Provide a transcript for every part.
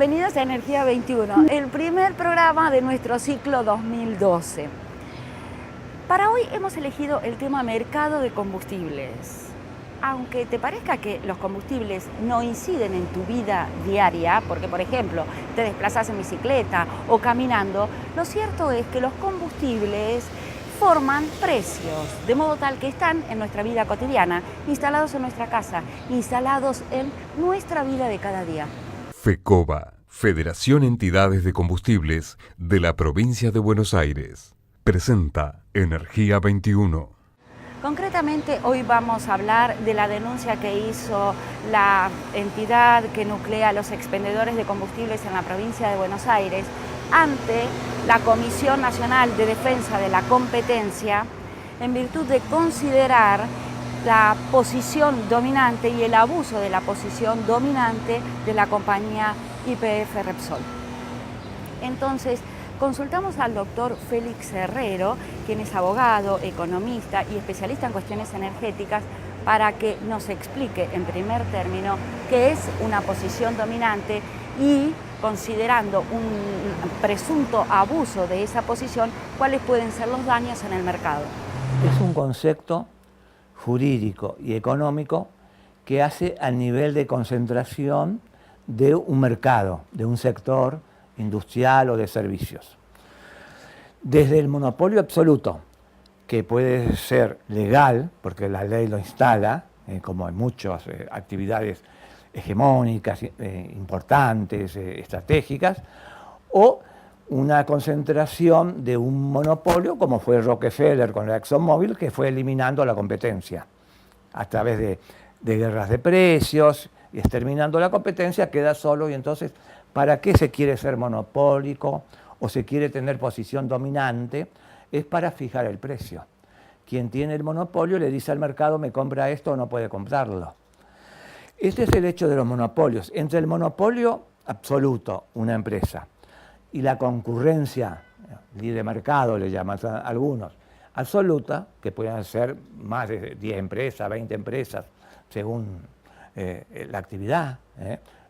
Bienvenidos a Energía 21, el primer programa de nuestro ciclo 2012. Para hoy hemos elegido el tema mercado de combustibles. Aunque te parezca que los combustibles no inciden en tu vida diaria, porque por ejemplo te desplazas en bicicleta o caminando, lo cierto es que los combustibles forman precios, de modo tal que están en nuestra vida cotidiana, instalados en nuestra casa, instalados en nuestra vida de cada día. FECOBA, Federación Entidades de Combustibles de la Provincia de Buenos Aires, presenta Energía 21. Concretamente, hoy vamos a hablar de la denuncia que hizo la entidad que nuclea los expendedores de combustibles en la provincia de Buenos Aires ante la Comisión Nacional de Defensa de la Competencia en virtud de considerar la posición dominante y el abuso de la posición dominante de la compañía YPF Repsol. Entonces, consultamos al doctor Félix Herrero, quien es abogado, economista y especialista en cuestiones energéticas, para que nos explique en primer término qué es una posición dominante y, considerando un presunto abuso de esa posición, cuáles pueden ser los daños en el mercado. Es un concepto jurídico y económico que hace al nivel de concentración de un mercado, de un sector industrial o de servicios. Desde el monopolio absoluto, que puede ser legal, porque la ley lo instala, como en muchas actividades hegemónicas, importantes, estratégicas, o una concentración de un monopolio, como fue Rockefeller con la ExxonMobil, que fue eliminando la competencia a través de guerras de precios, y exterminando la competencia queda solo. Y entonces, ¿para qué se quiere ser monopólico o se quiere tener posición dominante? Es para fijar el precio. Quien tiene el monopolio le dice al mercado, me compra esto o no puede comprarlo. Este es el hecho de los monopolios. Entre el monopolio absoluto, una empresa, y la concurrencia, libre mercado le llaman a algunos, absoluta, que pueden ser más de 10 empresas, 20 empresas, según la actividad.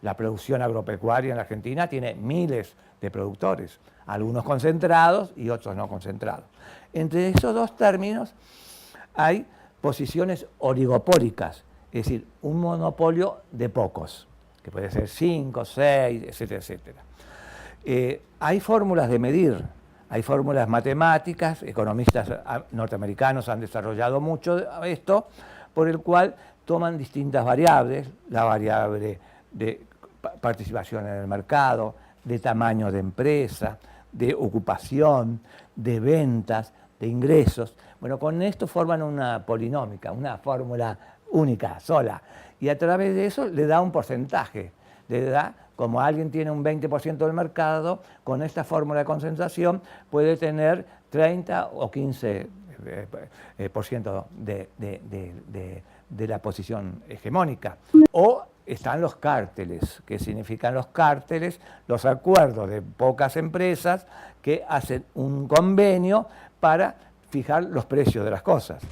La producción agropecuaria en la Argentina tiene miles de productores, algunos concentrados y otros no concentrados. Entre esos dos términos hay posiciones oligopólicas, es decir, un monopolio de pocos, que puede ser 5, 6, etcétera, etcétera. Hay fórmulas de medir, hay fórmulas matemáticas, economistas norteamericanos han desarrollado mucho esto, por el cual toman distintas variables, la variable de participación en el mercado, de tamaño de empresa, de ocupación, de ventas, de ingresos. Bueno, con esto forman una polinómica, una fórmula única, sola, y a través de eso le da un porcentaje, le da, como alguien tiene un 20% del mercado, con esta fórmula de concentración puede tener 30 o 15% de la posición hegemónica. O están los cárteles. ¿Qué significan los cárteles? Los acuerdos de pocas empresas que hacen un convenio para fijar los precios de las cosas.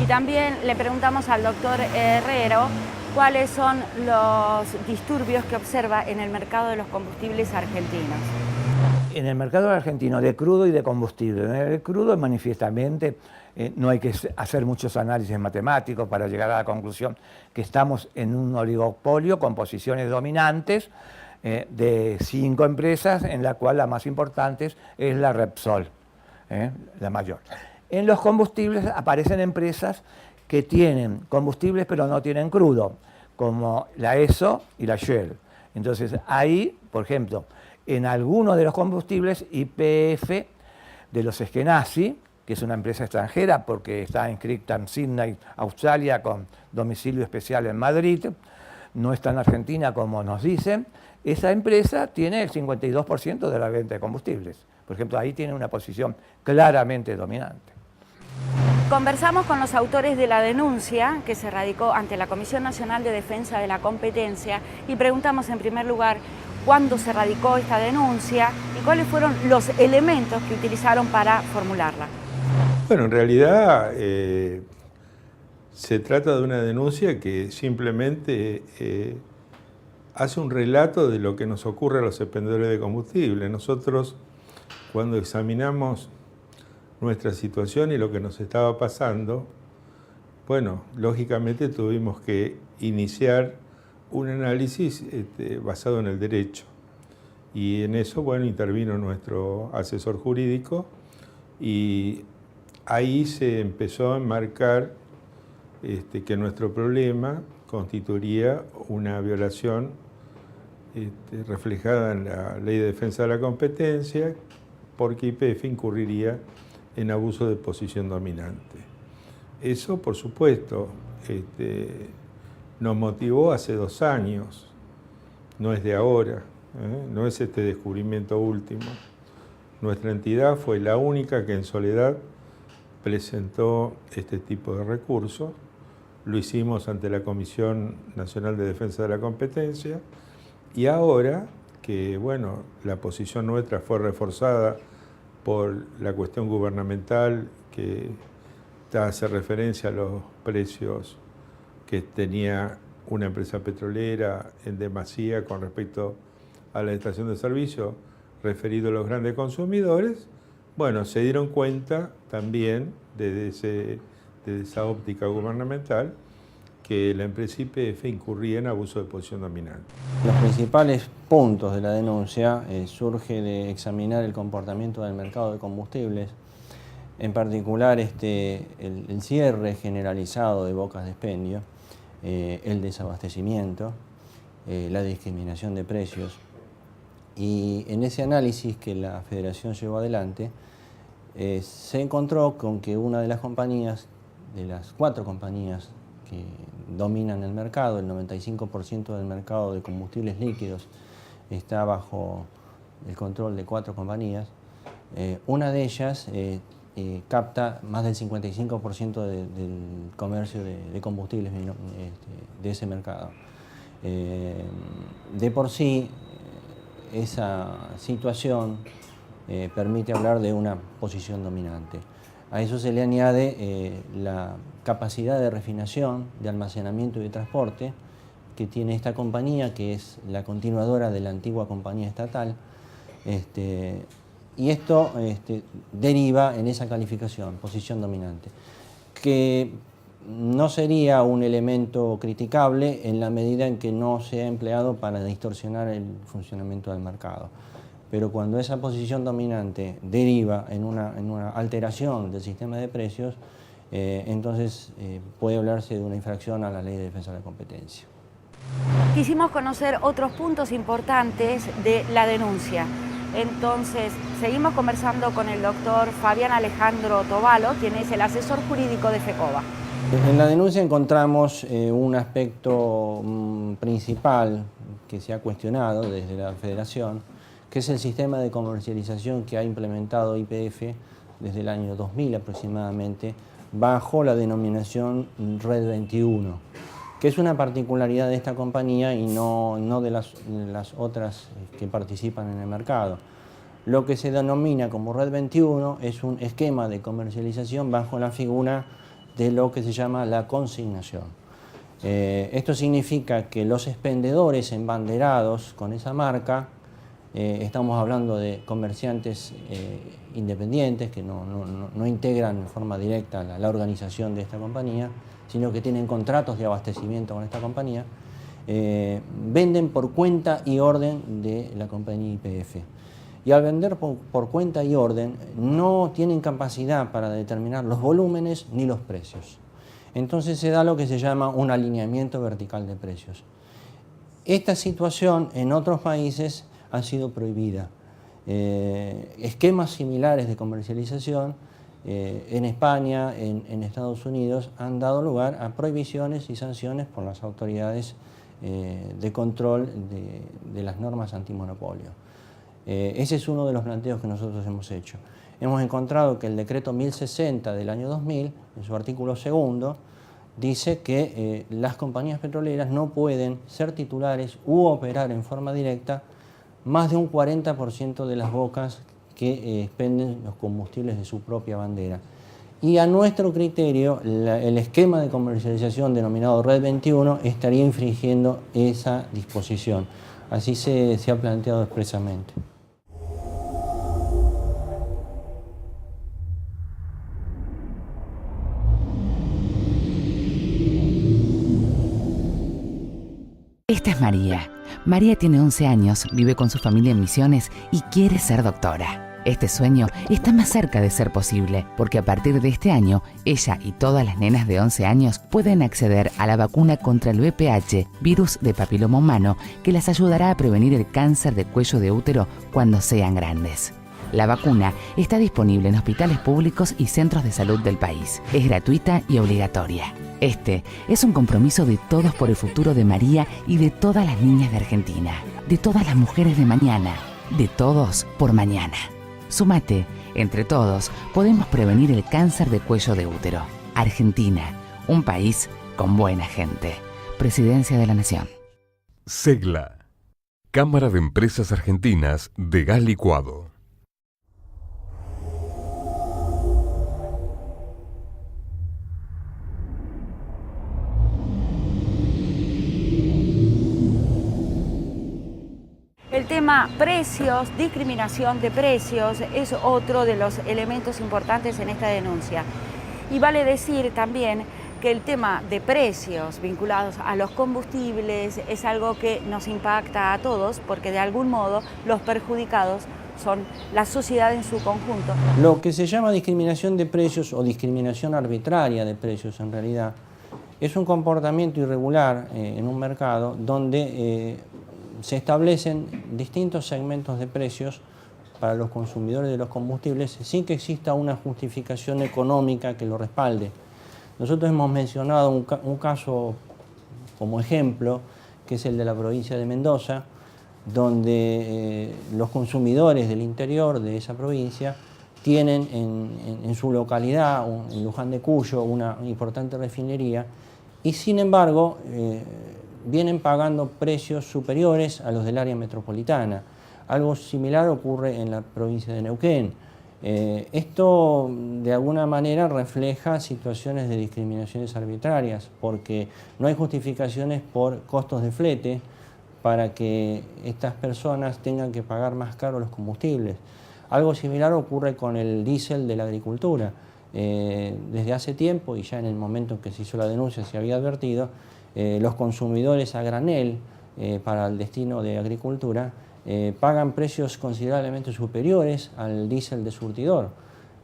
Y también le preguntamos al doctor Herrero cuáles son los disturbios que observa en el mercado de los combustibles argentinos. En el mercado argentino de crudo y de combustible. En el crudo, manifiestamente, no hay que hacer muchos análisis matemáticos para llegar a la conclusión que estamos en un oligopolio con posiciones dominantes de 5 empresas, en la cual la más importante es la Repsol, la mayor. En los combustibles aparecen empresas que tienen combustibles pero no tienen crudo, como la ESO y la Shell. Entonces ahí, por ejemplo, en algunos de los combustibles, YPF de los Eskenazi, que es una empresa extranjera porque está inscrita en Sydney, Australia, con domicilio especial en Madrid, no está en Argentina como nos dicen, esa empresa tiene el 52% de la venta de combustibles. Por ejemplo, ahí tiene una posición claramente dominante. Conversamos con los autores de la denuncia que se radicó ante la Comisión Nacional de Defensa de la Competencia y preguntamos en primer lugar cuándo se radicó esta denuncia y cuáles fueron los elementos que utilizaron para formularla. Bueno, en realidad se trata de una denuncia que simplemente hace un relato de lo que nos ocurre a los expendedores de combustible. Nosotros, cuando examinamos nuestra situación y lo que nos estaba pasando, bueno, lógicamente tuvimos que iniciar un análisis basado en el derecho. Y en eso, bueno, intervino nuestro asesor jurídico y ahí se empezó a enmarcar que nuestro problema constituiría una violación reflejada en la Ley de Defensa de la Competencia, porque YPF incurriría en abuso de posición dominante. Eso, por supuesto, nos motivó hace 2 años, no es de ahora, no es este descubrimiento último. Nuestra entidad fue la única que en soledad presentó este tipo de recursos. Lo hicimos ante la Comisión Nacional de Defensa de la Competencia y ahora que, bueno, la posición nuestra fue reforzada por la cuestión gubernamental que hace referencia a los precios que tenía una empresa petrolera en demasía con respecto a la estación de servicio referido a los grandes consumidores, bueno, se dieron cuenta también desde esa óptica gubernamental que la empresa YPF incurría en abuso de posición dominante. Los principales puntos de la denuncia surge de examinar el comportamiento del mercado de combustibles, en particular el cierre generalizado de bocas de expendio, el desabastecimiento, la discriminación de precios. Y en ese análisis que la Federación llevó adelante, se encontró con que una de las compañías, de las 4 compañías que dominan el mercado, el 95% del mercado de combustibles líquidos está bajo el control de 4 compañías, una de ellas capta más del 55% del comercio de combustibles de ese mercado. De por sí, esa situación permite hablar de una posición dominante. A eso se le añade la capacidad de refinación, de almacenamiento y de transporte que tiene esta compañía, que es la continuadora de la antigua compañía estatal, y esto deriva en esa calificación, posición dominante, que no sería un elemento criticable en la medida en que no sea empleado para distorsionar el funcionamiento del mercado. Pero cuando esa posición dominante deriva en una alteración del sistema de precios, entonces puede hablarse de una infracción a la Ley de Defensa de la Competencia. Quisimos conocer otros puntos importantes de la denuncia. Entonces, seguimos conversando con el doctor Fabián Alejandro Tobalo, quien es el asesor jurídico de FECOBA. En la denuncia encontramos un aspecto principal que se ha cuestionado desde la Federación, que es el sistema de comercialización que ha implementado YPF desde el año 2000 aproximadamente, bajo la denominación Red 21, que es una particularidad de esta compañía y no de las otras que participan en el mercado. Lo que se denomina como Red 21 es un esquema de comercialización bajo la figura de lo que se llama la consignación. Esto significa que los expendedores embanderados con esa marca, estamos hablando de comerciantes independientes que no integran en forma directa la organización de esta compañía, sino que tienen contratos de abastecimiento con esta compañía, venden por cuenta y orden de la compañía YPF. Y al vender por cuenta y orden no tienen capacidad para determinar los volúmenes ni los precios. Entonces se da lo que se llama un alineamiento vertical de precios. Esta situación en otros países ha sido prohibida. Esquemas similares de comercialización en España, en Estados Unidos, han dado lugar a prohibiciones y sanciones por las autoridades de control de las normas antimonopolio. Ese es uno de los planteos que nosotros hemos hecho. Hemos encontrado que el decreto 1060 del año 2000, en su artículo 2, dice que las compañías petroleras no pueden ser titulares u operar en forma directa más de un 40% de las bocas que expenden los combustibles de su propia bandera. y a nuestro criterio el esquema de comercialización denominado Red 21 estaría infringiendo esa disposición. Así se ha planteado expresamente. Esta es María. María tiene 11 años, vive con su familia en Misiones y quiere ser doctora. Este sueño está más cerca de ser posible, porque a partir de este año, ella y todas las nenas de 11 años pueden acceder a la vacuna contra el VPH, virus de papiloma humano, que las ayudará a prevenir el cáncer de cuello de útero cuando sean grandes. La vacuna está disponible en hospitales públicos y centros de salud del país. Es gratuita y obligatoria. Este es un compromiso de todos por el futuro de María y de todas las niñas de Argentina, de todas las mujeres de mañana, de todos por mañana. Súmate, entre todos podemos prevenir el cáncer de cuello de útero. Argentina, un país con buena gente. Presidencia de la Nación. SEGLA, Cámara de Empresas Argentinas de Gas Licuado. El tema precios, discriminación de precios, es otro de los elementos importantes en esta denuncia. Y vale decir también que el tema de precios vinculados a los combustibles es algo que nos impacta a todos, porque de algún modo los perjudicados son la sociedad en su conjunto. Lo que se llama discriminación de precios o discriminación arbitraria de precios en realidad es un comportamiento irregular en un mercado donde se establecen distintos segmentos de precios para los consumidores de los combustibles sin que exista una justificación económica que lo respalde. Nosotros hemos mencionado un caso como ejemplo, que es el de la provincia de Mendoza, donde los consumidores del interior de esa provincia tienen en su localidad, en Luján de Cuyo, una importante refinería, y sin embargo vienen pagando precios superiores a los del área metropolitana. Algo similar ocurre en la provincia de Neuquén. Esto de alguna manera refleja situaciones de discriminaciones arbitrarias, porque no hay justificaciones por costos de flete para que estas personas tengan que pagar más caro los combustibles. Algo similar ocurre con el diésel de la agricultura. Desde hace tiempo, y ya en el momento en que se hizo la denuncia se había advertido, los consumidores a granel para el destino de agricultura pagan precios considerablemente superiores al diésel de surtidor.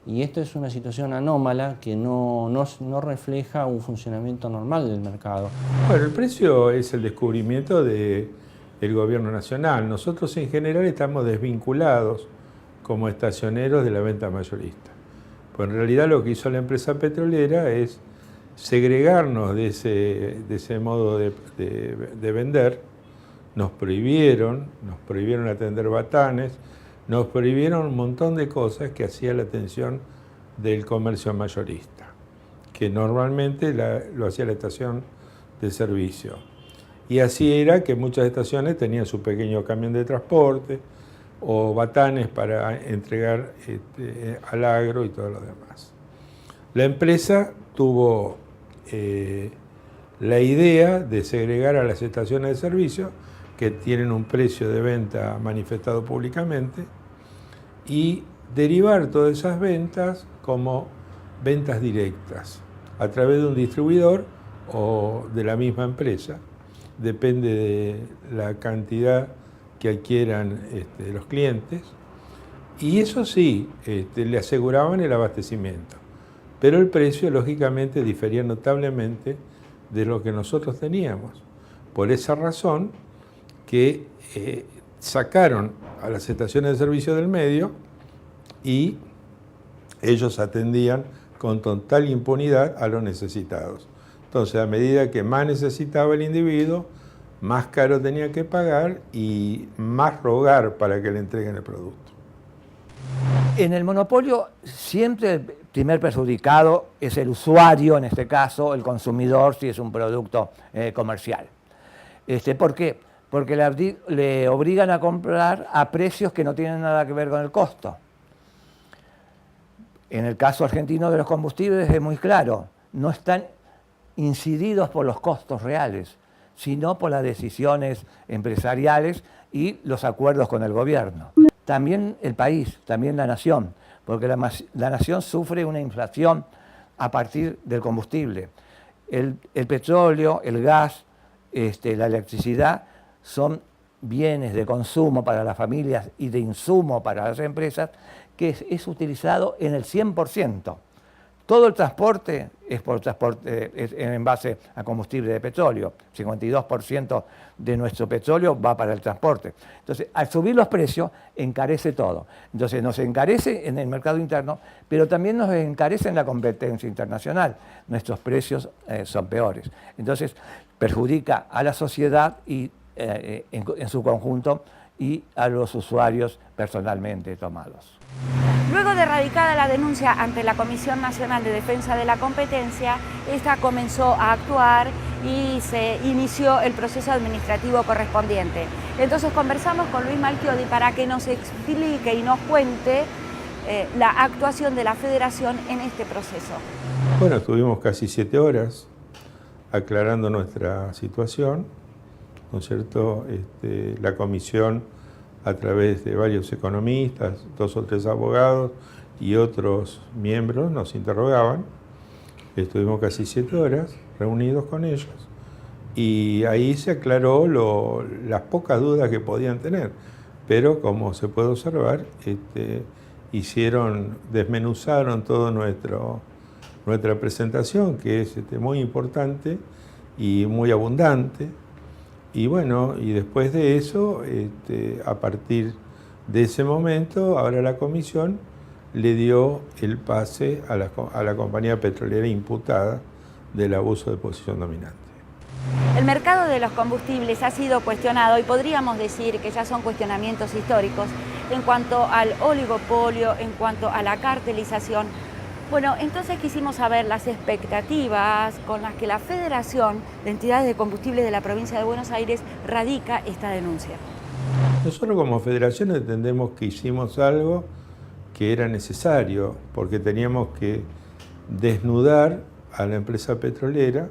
Y esto es una situación anómala que no refleja un funcionamiento normal del mercado. Bueno, el precio es el descubrimiento del gobierno nacional. Nosotros en general estamos desvinculados como estacioneros de la venta mayorista. Pues en realidad lo que hizo la empresa petrolera es segregarnos de ese modo de vender. Nos prohibieron atender batanes, nos prohibieron un montón de cosas que hacía la atención del comercio mayorista, que normalmente lo hacía la estación de servicio. Y así era que muchas estaciones tenían su pequeño camión de transporte o batanes para entregar al agro y todo lo demás. La empresa tuvo la idea de segregar a las estaciones de servicio, que tienen un precio de venta manifestado públicamente, y derivar todas esas ventas como ventas directas a través de un distribuidor o de la misma empresa. Depende de la cantidad que adquieran los clientes, y eso sí, le aseguraban el abastecimiento, pero el precio lógicamente difería notablemente de lo que nosotros teníamos. Por esa razón que sacaron a las estaciones de servicio del medio y ellos atendían con total impunidad a los necesitados. Entonces, a medida que más necesitaba el individuo, más caro tenía que pagar y más rogar para que le entreguen el producto. En el monopolio siempre el primer perjudicado es el usuario, en este caso el consumidor, si es un producto comercial. ¿Por qué? Porque le obligan a comprar a precios que no tienen nada que ver con el costo. En el caso argentino de los combustibles es muy claro, no están incididos por los costos reales, sino por las decisiones empresariales y los acuerdos con el gobierno. También el país, también la nación, porque la nación sufre una inflación a partir del combustible. El petróleo, el gas, la electricidad son bienes de consumo para las familias y de insumo para las empresas que es utilizado en el 100%. Todo el transporte es en base a combustible de petróleo. 52% de nuestro petróleo va para el transporte. Entonces, al subir los precios, encarece todo. Entonces, nos encarece en el mercado interno, pero también nos encarece en la competencia internacional. Nuestros precios son peores. Entonces, perjudica a la sociedad y, en su conjunto y a los usuarios personalmente tomados. Luego de radicada la denuncia ante la Comisión Nacional de Defensa de la Competencia, esta comenzó a actuar y se inició el proceso administrativo correspondiente. Entonces conversamos con Luis Malchiodi para que nos explique y nos cuente la actuación de la Federación en este proceso. Bueno, estuvimos casi 7 horas aclarando nuestra situación, ¿no es cierto? La comisión, a través de varios economistas, 2 o 3 abogados y otros miembros, nos interrogaban. Estuvimos casi 7 horas reunidos con ellos y ahí se aclaró las pocas dudas que podían tener. Pero como se puede observar, desmenuzaron toda nuestra presentación, que es muy importante y muy abundante. Y bueno, y después de eso, a partir de ese momento, ahora la comisión le dio el pase a la compañía petrolera imputada del abuso de posición dominante. El mercado de los combustibles ha sido cuestionado y podríamos decir que ya son cuestionamientos históricos en cuanto al oligopolio, en cuanto a la cartelización. Bueno, entonces quisimos saber las expectativas con las que la Federación de Entidades de Combustibles de la Provincia de Buenos Aires radica esta denuncia. Nosotros como federación entendemos que hicimos algo que era necesario, porque teníamos que desnudar a la empresa petrolera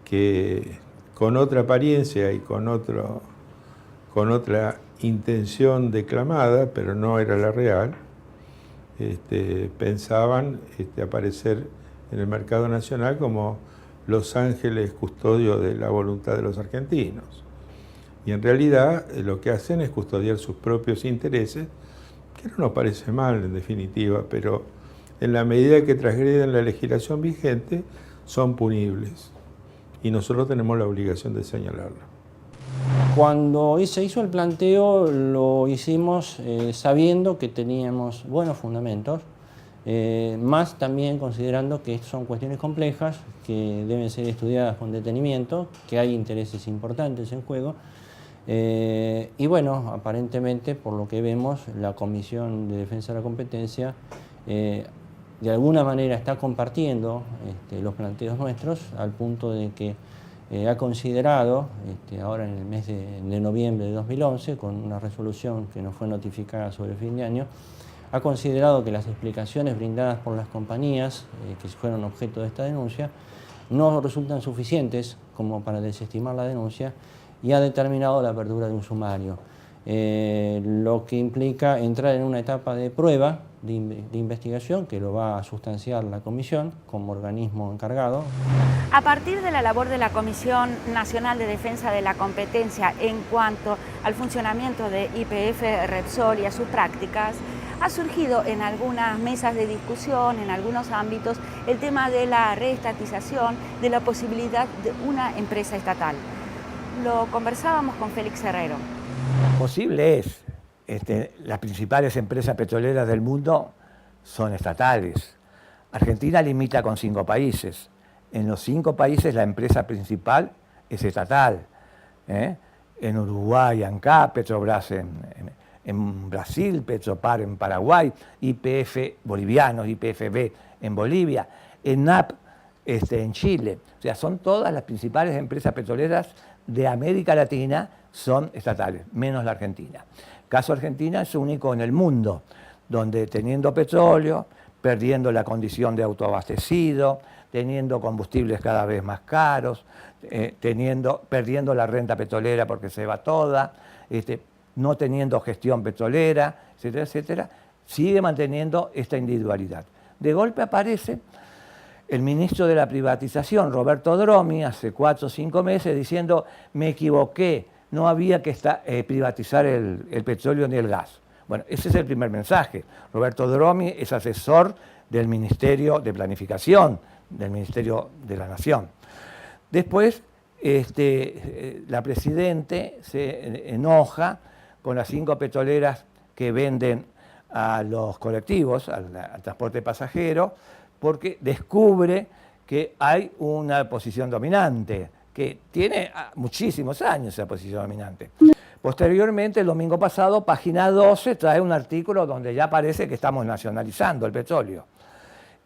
que con otra apariencia y con otra intención declamada, pero no era la real, pensaban aparecer en el mercado nacional como los ángeles custodios de la voluntad de los argentinos. Y en realidad lo que hacen es custodiar sus propios intereses, que no nos parece mal en definitiva, pero en la medida que transgreden la legislación vigente son punibles. Y nosotros tenemos la obligación de señalarlo. Cuando se hizo el planteo lo hicimos sabiendo que teníamos buenos fundamentos, más también considerando que son cuestiones complejas, que deben ser estudiadas con detenimiento, que hay intereses importantes en juego. Y bueno, aparentemente, por lo que vemos, la Comisión de Defensa de la Competencia de alguna manera está compartiendo los planteos nuestros, al punto de que ha considerado, ahora en el mes de noviembre de 2011, con una resolución que nos fue notificada sobre el fin de año, ha considerado que las explicaciones brindadas por las compañías que fueron objeto de esta denuncia no resultan suficientes como para desestimar la denuncia y ha determinado la apertura de un sumario, lo que implica entrar en una etapa de prueba de investigación que lo va a sustanciar la Comisión como organismo encargado. A partir de la labor de la Comisión Nacional de Defensa de la Competencia en cuanto al funcionamiento de YPF Repsol y a sus prácticas, ha surgido en algunas mesas de discusión, en algunos ámbitos, el tema de la reestatización, de la posibilidad de una empresa estatal. Lo conversábamos con Félix Herrero. Posible es. Las principales empresas petroleras del mundo son estatales. Argentina limita con 5 países. En los 5 países la empresa principal es estatal. En Uruguay, ANCAP, Petrobras en Brasil, Petropar en Paraguay, YPF bolivianos, YPFB en Bolivia, ENAP en Chile. O sea, son todas las principales empresas petroleras de América Latina son estatales, menos la Argentina. El caso Argentina es único en el mundo, donde teniendo petróleo, perdiendo la condición de autoabastecido, teniendo combustibles cada vez más caros, perdiendo la renta petrolera porque se va toda, no teniendo gestión petrolera, etcétera, etcétera, sigue manteniendo esta individualidad. De golpe aparece el ministro de la privatización, Roberto Dromi, hace 4 o 5 meses, diciendo: me equivoqué, no había que privatizar el petróleo ni el gas. Bueno, ese es el primer mensaje. Roberto Dromi es asesor del Ministerio de Planificación, del Ministerio de la Nación. Después, la Presidente se enoja con las 5 petroleras que venden a los colectivos, al transporte pasajero, porque descubre que hay una posición dominante, que tiene muchísimos años esa posición dominante. Posteriormente, el domingo pasado, Página 12 trae un artículo donde ya parece que estamos nacionalizando el petróleo.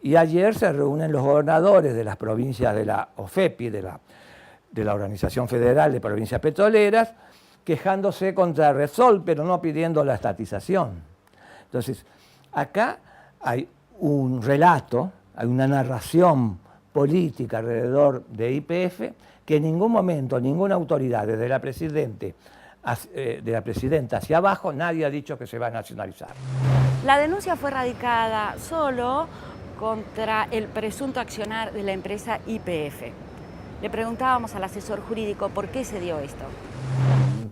Y ayer se reúnen los gobernadores de las provincias de la OFEPI, de la Organización Federal de Provincias Petroleras, quejándose contra Repsol, pero no pidiendo la estatización. Entonces, acá hay un relato, hay una narración política alrededor de YPF que en ningún momento, ninguna autoridad, desde la presidenta hacia abajo, nadie ha dicho que se va a nacionalizar. La denuncia fue radicada solo contra el presunto accionar de la empresa YPF. Le preguntábamos al asesor jurídico por qué se dio esto.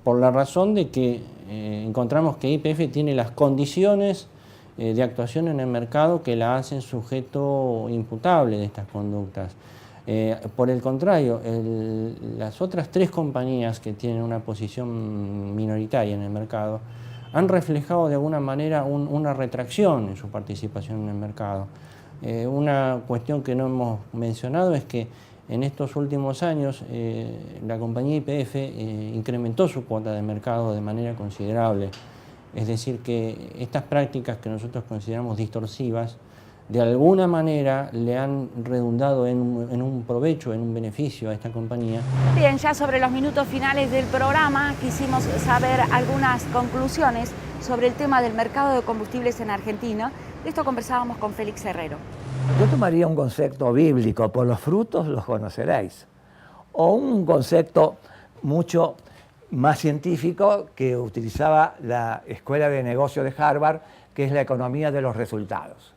Por la razón de que encontramos que YPF tiene las condiciones de actuación en el mercado que la hacen sujeto imputable de estas conductas. Por el contrario, las otras 3 compañías que tienen una posición minoritaria en el mercado han reflejado de alguna manera una retracción en su participación en el mercado. Una cuestión que no hemos mencionado es que en estos últimos años la compañía YPF incrementó su cuota de mercado de manera considerable. Es decir, que estas prácticas que nosotros consideramos distorsivas, de alguna manera le han redundado en un provecho, en un beneficio a esta compañía. Bien, ya sobre los minutos finales del programa quisimos saber algunas conclusiones sobre el tema del mercado de combustibles en Argentina. De esto conversábamos con Félix Herrero. Yo tomaría un concepto bíblico: por los frutos los conoceréis, o un concepto mucho más científico que utilizaba la Escuela de Negocios de Harvard, que es la economía de los resultados.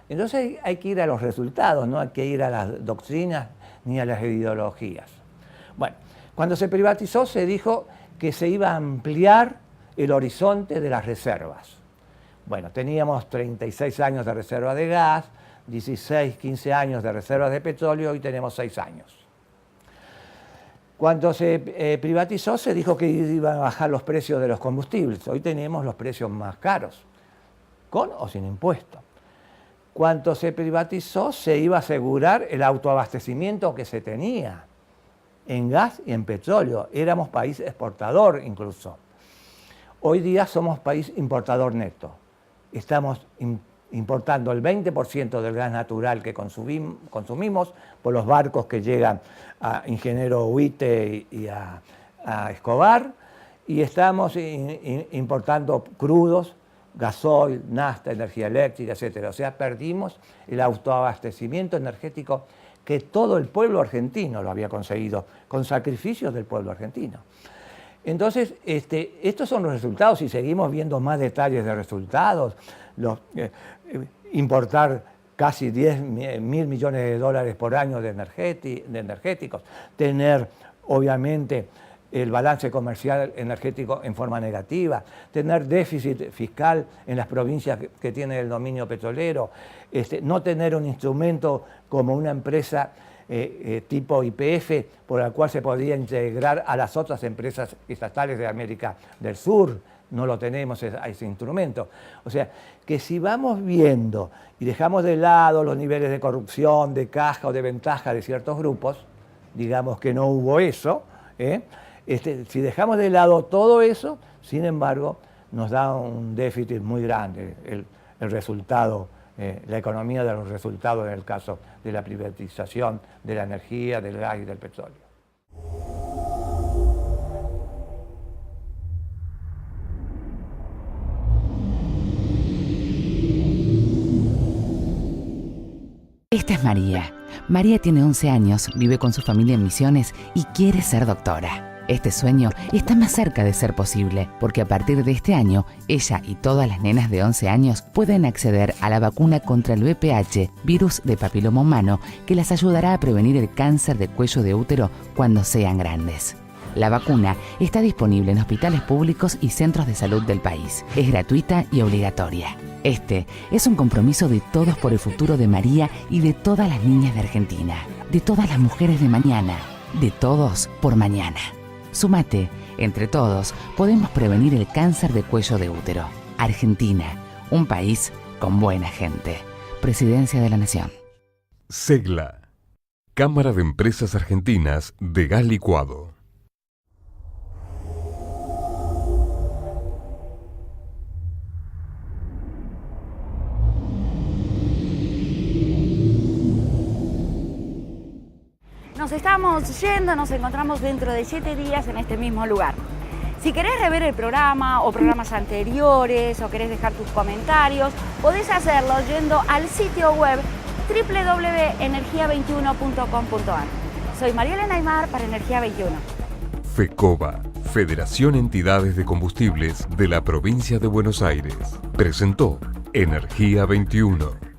Entonces hay que ir a los resultados, no hay que ir a las doctrinas ni a las ideologías. Bueno, cuando se privatizó se dijo que se iba a ampliar el horizonte de las reservas. Bueno, teníamos 36 años de reserva de gas, 16, 15 años de reservas de petróleo, hoy tenemos 6 años. Cuando se privatizó se dijo que iban a bajar los precios de los combustibles. Hoy tenemos los precios más caros, con o sin impuesto. Cuando se privatizó se iba a asegurar el autoabastecimiento que se tenía en gas y en petróleo. Éramos país exportador incluso. Hoy día somos país importador neto. Estamos importando el 20% del gas natural que consumimos por los barcos que llegan a Ingeniero Huite y a Escobar, y estamos importando crudos, gasoil, nafta, energía eléctrica, etc. O sea, perdimos el autoabastecimiento energético que todo el pueblo argentino lo había conseguido, con sacrificios del pueblo argentino. Entonces, estos son los resultados, y seguimos viendo más detalles de resultados. Importar casi 10.000 millones de dólares por año de energéticos, tener obviamente el balance comercial energético en forma negativa, tener déficit fiscal en las provincias que tienen el dominio petrolero, no tener un instrumento como una empresa tipo YPF por la cual se podría integrar a las otras empresas estatales de América del Sur. No lo tenemos a ese instrumento. O sea, que si vamos viendo y dejamos de lado los niveles de corrupción, de caja o de ventaja de ciertos grupos, digamos que no hubo eso, si dejamos de lado todo eso, sin embargo, nos da un déficit muy grande el resultado, la economía de los resultados en el caso de la privatización de la energía, del gas y del petróleo. Esta es María. María tiene 11 años, vive con su familia en Misiones y quiere ser doctora. Este sueño está más cerca de ser posible, porque a partir de este año, ella y todas las nenas de 11 años pueden acceder a la vacuna contra el VPH, virus de papiloma humano, que las ayudará a prevenir el cáncer de cuello de útero cuando sean grandes. La vacuna está disponible en hospitales públicos y centros de salud del país. Es gratuita y obligatoria. Este es un compromiso de todos por el futuro de María y de todas las niñas de Argentina, de todas las mujeres de mañana, de todos por mañana. Súmate, entre todos podemos prevenir el cáncer de cuello de útero. Argentina, un país con buena gente. Presidencia de la Nación. SEGLA, Cámara de Empresas Argentinas de Gas Licuado. Nos estamos yendo, nos encontramos dentro de 7 días en este mismo lugar. Si querés rever el programa o programas anteriores o querés dejar tus comentarios, podés hacerlo yendo al sitio web www.energia21.com.ar. Soy Mariela Neymar para Energía 21. FECOBA, Federación Entidades de Combustibles de la Provincia de Buenos Aires, presentó Energía 21.